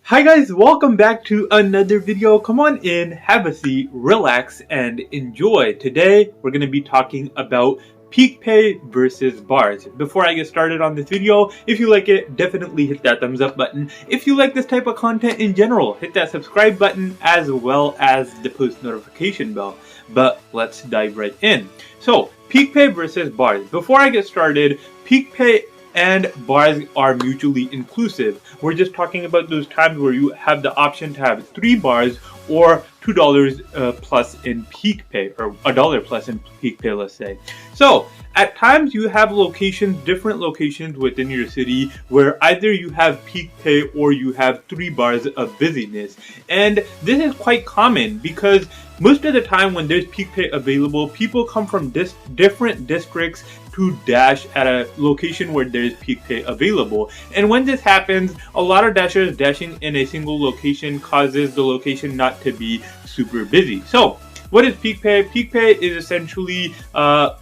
Hi guys, welcome back to another video. Come on in, have a seat, relax, and enjoy. Today, we're going to be talking about peak pay versus bars. Before I get started on this video, if you like it, definitely hit that thumbs up button. If you like this type of content in general, hit that subscribe button as well as the post notification bell. But let's dive right in. So, peak pay versus bars. Before I get started, peak pay and bars are mutually inclusive. We're just talking about those times where you have the option to have 3 bars or $2 plus in peak pay, or $1 plus in peak pay, let's say. So at times you have locations, different locations within your city where either you have peak pay or you have 3 bars of busyness. And this is quite common because most of the time when there's peak pay available, people come from different districts to dash at a location where there's peak pay available. And when this happens, a lot of dashers dashing in a single location causes the location not to be super busy. So what is peak pay? Peak pay is essentially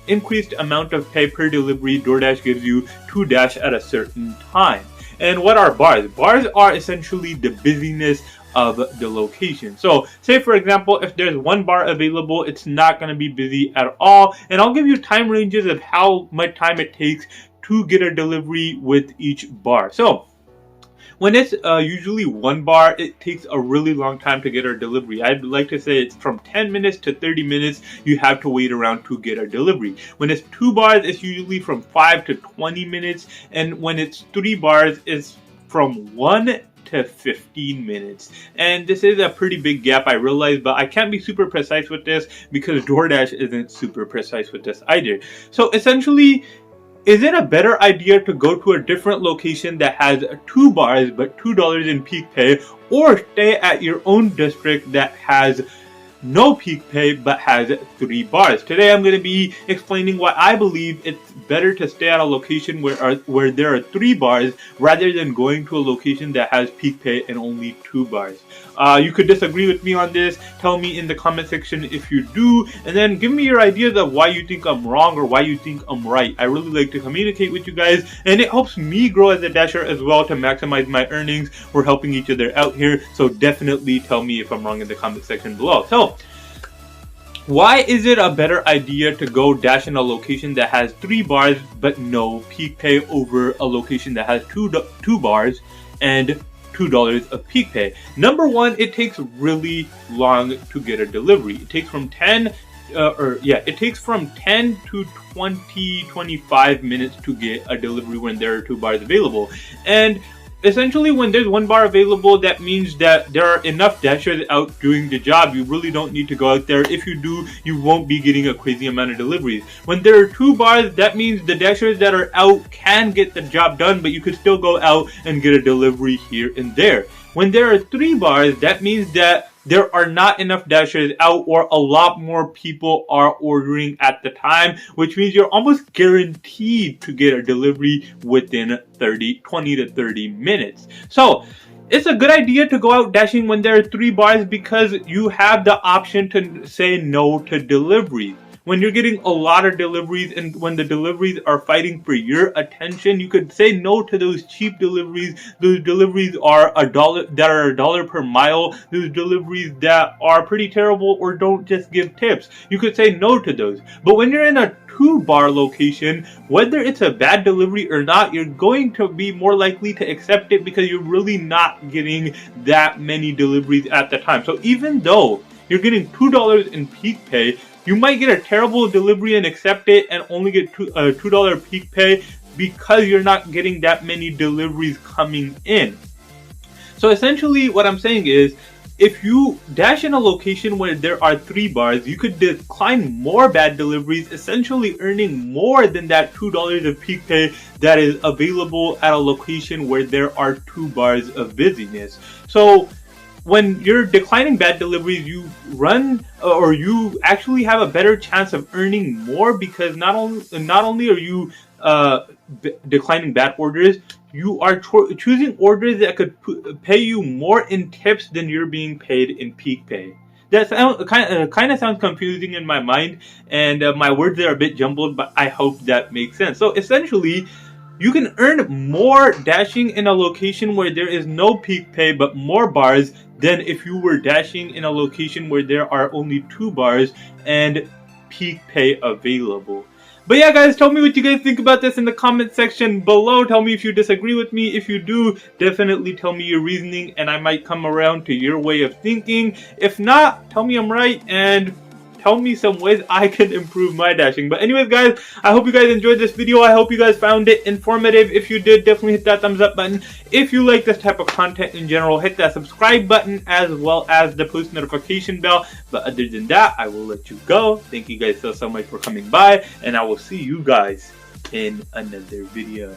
increased amount of pay per delivery Doordash gives you to dash at a certain time. And what are bars? Bars are essentially the busyness of the location. So say for example, if there's 1 bar available, it's not going to be busy at all. And I'll give you time ranges of how much time it takes to get a delivery with each bar. So when it's usually 1 bar, it takes a really long time to get a delivery. I'd like to say it's from 10 minutes to 30 minutes you have to wait around to get a delivery. When it's 2 bars, it's usually from 5 to 20 minutes. And when it's 3 bars, it's from 1 to 15 minutes. And this is a pretty big gap, I realize, but I can't be super precise with this because DoorDash isn't super precise with this either. So essentially, is it a better idea to go to a different location that has 2 bars but $2 in peak pay, or stay at your own district that has no peak pay but has 3 bars? Today I'm going to be explaining why I believe it's better to stay at a location where there are 3 bars rather than going to a location that has peak pay and only 2 bars. You could disagree with me on this. Tell me in the comment section if you do, and then give me your ideas of why you think I'm wrong or why you think I'm right. I really like to communicate with you guys, and it helps me grow as a dasher as well to maximize my earnings. We're helping each other out here, so definitely tell me if I'm wrong in the comment section below. So why is it a better idea to go dash in a location that has 3 bars but no peak pay over a location that has two bars and $2 of peak pay? Number one, it takes really long to get a delivery. It takes from 10 to 25 minutes to get a delivery when there are 2 bars available. And essentially, when there's 1 bar available, that means that there are enough dashers out doing the job. You really don't need to go out there. If you do, you won't be getting a crazy amount of deliveries. When there are 2 bars, that means the dashers that are out can get the job done, but you could still go out and get a delivery here and there. When there are 3 bars, that means that there are not enough dashers out, or a lot more people are ordering at the time, which means you're almost guaranteed to get a delivery within 20 to 30 minutes. So it's a good idea to go out dashing when there are 3 bars because you have the option to say no to deliveries. When you're getting a lot of deliveries and when the deliveries are fighting for your attention, you could say no to those cheap deliveries. Those deliveries are $1 per mile. Those deliveries that are pretty terrible or don't just give tips. You could say no to those. But when you're in a 2 bar location, whether it's a bad delivery or not, you're going to be more likely to accept it because you're really not getting that many deliveries at the time. So even though you're getting $2 in peak pay, you might get a terrible delivery and accept it and only get $2 peak pay because you're not getting that many deliveries coming in. So essentially what I'm saying is, if you dash in a location where there are 3 bars, you could decline more bad deliveries, essentially earning more than that $2 of peak pay that is available at a location where there are 2 bars of busyness. So when you're declining bad deliveries, you actually have a better chance of earning more because not only are you declining bad orders, you are choosing orders that could pay you more in tips than you're being paid in peak pay. That kind of sounds confusing in my mind, and my words are a bit jumbled, but I hope that makes sense. So essentially, You can earn more dashing in a location where there is no peak pay but more bars than if you were dashing in a location where there are only 2 bars and peak pay available. But yeah, guys, tell me what you guys think about this in the comment section below. Tell me if you disagree with me. If you do, definitely tell me your reasoning and I might come around to your way of thinking. If not, tell me I'm right and tell me some ways I can improve my dashing. But anyways, guys, I hope you guys enjoyed this video. I hope you guys found it informative. If you did, definitely hit that thumbs up button. If you like this type of content in general, hit that subscribe button as well as the post notification bell. But other than that, I will let you go. Thank you guys so much for coming by, and I will see you guys in another video.